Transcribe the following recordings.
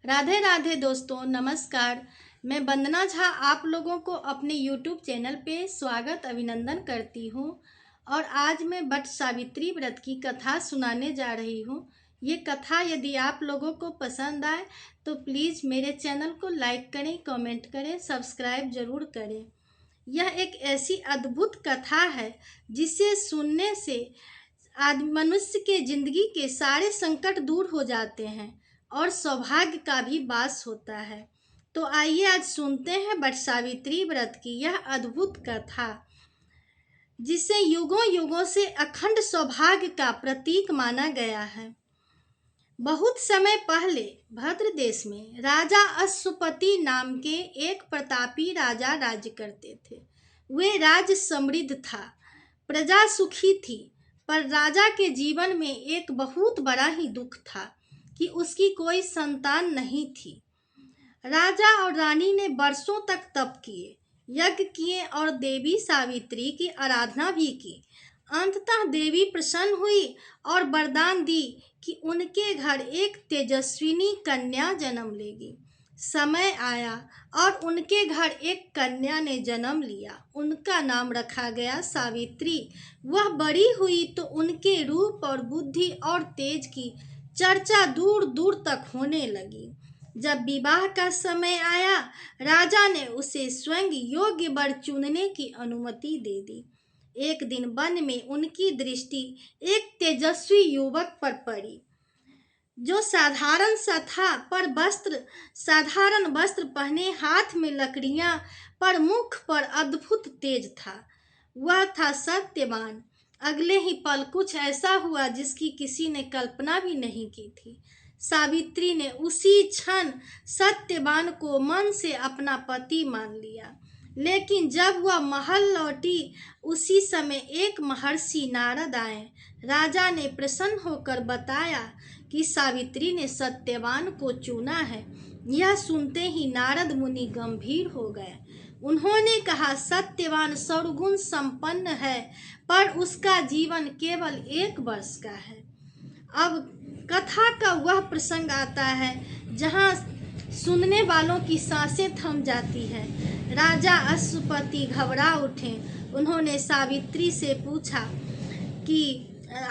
राधे राधे दोस्तों, नमस्कार। मैं वंदना झा आप लोगों को अपने YouTube चैनल पे स्वागत अभिनंदन करती हूँ। और आज मैं वट सावित्री व्रत की कथा सुनाने जा रही हूँ। ये कथा यदि आप लोगों को पसंद आए तो प्लीज़ मेरे चैनल को लाइक करें, कमेंट करें, सब्सक्राइब ज़रूर करें। यह एक ऐसी अद्भुत कथा है जिसे सुनने से मनुष्य के जिंदगी के सारे संकट दूर हो जाते हैं और सौभाग्य का भी वास होता है। तो आइए आज सुनते हैं वट सावित्री व्रत की यह अद्भुत कथा, जिसे युगों युगों से अखंड सौभाग्य का प्रतीक माना गया है। बहुत समय पहले भद्र देश में राजा अश्वपति नाम के एक प्रतापी राजा राज्य करते थे। वे राज्य समृद्ध था, प्रजा सुखी थी, पर राजा के जीवन में एक बहुत बड़ा ही दुख था कि उसकी कोई संतान नहीं थी। राजा और रानी ने वर्षों तक तप किए, यज्ञ किए और देवी सावित्री की आराधना भी की। अंततः देवी प्रसन्न हुई और वरदान दी कि उनके घर एक तेजस्विनी कन्या जन्म लेगी। समय आया और उनके घर एक कन्या ने जन्म लिया। उनका नाम रखा गया सावित्री। वह बड़ी हुई तो उनके रूप और बुद्धि और तेज की चर्चा दूर दूर तक होने लगी। जब विवाह का समय आया, राजा ने उसे स्वयं योग्य वर चुनने की अनुमति दे दी। एक दिन वन में उनकी दृष्टि एक तेजस्वी युवक पर पड़ी, जो साधारण सा था, पर साधारण वस्त्र पहने, हाथ में लकड़ियां, पर मुख पर अद्भुत तेज था। वह था सत्यवान। अगले ही पल कुछ ऐसा हुआ जिसकी किसी ने कल्पना भी नहीं की थी। सावित्री ने उसी क्षण सत्यवान को मन से अपना पति मान लिया। लेकिन जब वह महल लौटी, उसी समय एक महर्षि नारद आए। राजा ने प्रसन्न होकर बताया कि सावित्री ने सत्यवान को चुना है। यह सुनते ही नारद मुनि गंभीर हो गए। उन्होंने कहा, सत्यवान सर्वगुण संपन्न है, पर उसका जीवन केवल 1 वर्ष का है। अब कथा का वह प्रसंग आता है जहाँ सुनने वालों की सांसें थम जाती है। राजा अश्वपति घबरा उठे। उन्होंने सावित्री से पूछा कि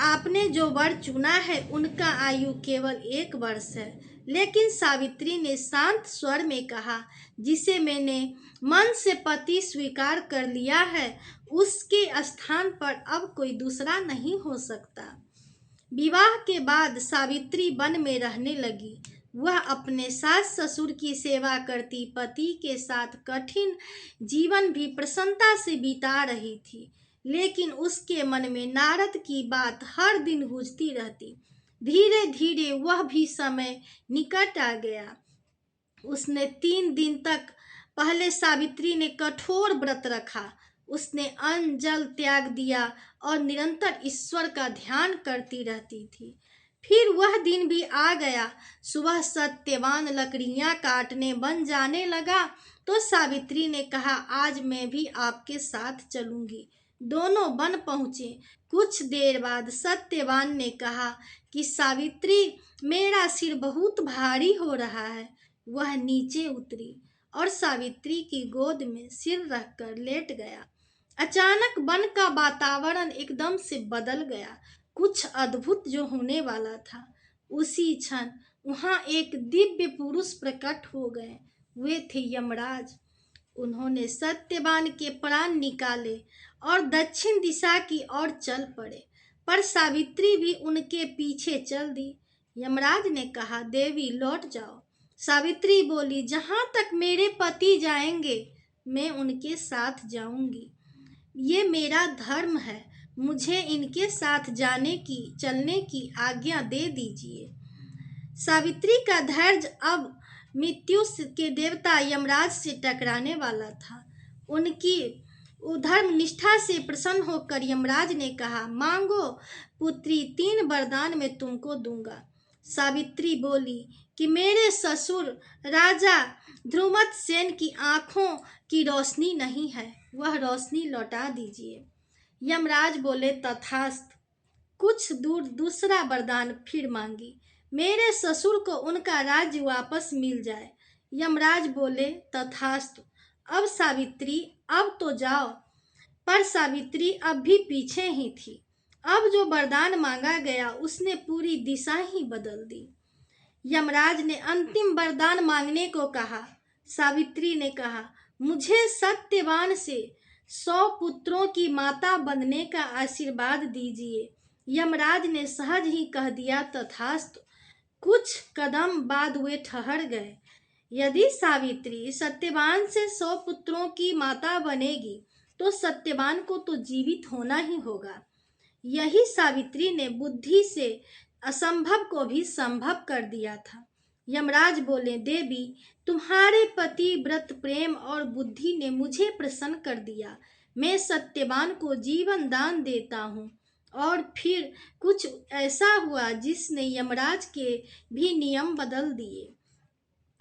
आपने जो वर चुना है उनका आयु केवल 1 वर्ष है। लेकिन सावित्री ने शांत स्वर में कहा, जिसे मैंने मन से पति स्वीकार कर लिया है, उसके स्थान पर अब कोई दूसरा नहीं हो सकता। विवाह के बाद सावित्री वन में रहने लगी। वह अपने सास ससुर की सेवा करती, पति के साथ कठिन जीवन भी प्रसन्नता से बिता रही थी। लेकिन उसके मन में नारद की बात हर दिन गूंजती रहती। धीरे धीरे वह भी समय निकट आ गया। उसने 3 दिन तक पहले सावित्री ने कठोर व्रत रखा। उसने अन्न जल त्याग दिया और निरंतर ईश्वर का ध्यान करती रहती थी। फिर वह दिन भी आ गया। सुबह सत्यवान लकड़ियां काटने बन जाने लगा तो सावित्री ने कहा, आज मैं भी आपके साथ चलूंगी। दोनों वन पहुंचे। कुछ देर बाद सत्यवान ने कहा कि सावित्री, मेरा सिर बहुत भारी हो रहा है। वह नीचे उतरी और सावित्री की गोद में सिर रखकर लेट गया। अचानक वन का वातावरण एकदम से बदल गया। कुछ अद्भुत जो होने वाला था, उसी क्षण वहां एक दिव्य पुरुष प्रकट हो गए। वे थे यमराज। उन्होंने सत्यवान के प्राण निकाले और दक्षिण दिशा की ओर चल पड़े, पर सावित्री भी उनके पीछे चल दी। यमराज ने कहा, देवी लौट जाओ। सावित्री बोली, जहां तक मेरे पति जाएंगे मैं उनके साथ जाऊंगी। ये मेरा धर्म है। मुझे इनके साथ चलने की आज्ञा दे दीजिए। सावित्री का धैर्य अब मृत्यु के देवता यमराज से टकराने वाला था। उनकी धर्म निष्ठा से प्रसन्न होकर यमराज ने कहा, मांगो पुत्री, 3 वरदान मैं तुमको दूंगा। सावित्री बोली कि मेरे ससुर राजा ध्रुमतसेन की आंखों की रोशनी नहीं है, वह रोशनी लौटा दीजिए। यमराज बोले, तथास्तु। कुछ दूर दूसरा वरदान फिर मांगी। मेरे ससुर को उनका राज्य वापस मिल जाए। यमराज बोले, तथास्तु। अब सावित्री, अब तो जाओ। पर सावित्री अब भी पीछे ही थी। अब जो वरदान मांगा गया उसने पूरी दिशा ही बदल दी। यमराज ने अंतिम वरदान मांगने को कहा। सावित्री ने कहा, मुझे सत्यवान से 100 पुत्रों की माता बनने का आशीर्वाद दीजिए। यमराज ने सहज ही कह दिया, तथास्तु। कुछ कदम बाद वे ठहर गए। यदि सावित्री सत्यवान से 100 पुत्रों की माता बनेगी तो सत्यवान को तो जीवित होना ही होगा। यही सावित्री ने बुद्धि से असंभव को भी संभव कर दिया था। यमराज बोले, देवी, तुम्हारे पति व्रत, प्रेम और बुद्धि ने मुझे प्रसन्न कर दिया। मैं सत्यवान को जीवन दान देता हूँ। और फिर कुछ ऐसा हुआ जिसने यमराज के भी नियम बदल दिए।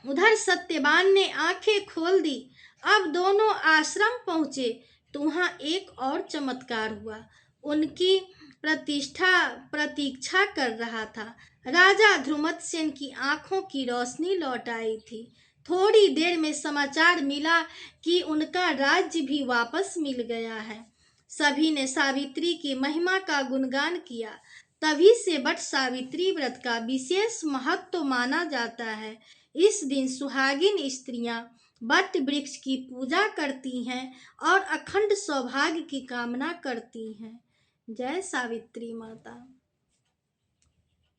उधर सत्यवान ने आंखें खोल दी। अब दोनों आश्रम पहुंचे तो वहां एक और चमत्कार हुआ। उनकी प्रतीक्षा कर रहा था। राजा ध्रुमतसेन की आंखों की रोशनी लौट आई थी। थोड़ी देर में समाचार मिला कि उनका राज्य भी वापस मिल गया है। सभी ने सावित्री की महिमा का गुणगान किया। तभी से वट सावित्री व्रत का विशेष महत्व माना जाता है। इस दिन सुहागिन स्त्रियां वट वृक्ष की पूजा करती हैं और अखंड सौभाग्य की कामना करती हैं। जय सावित्री माता।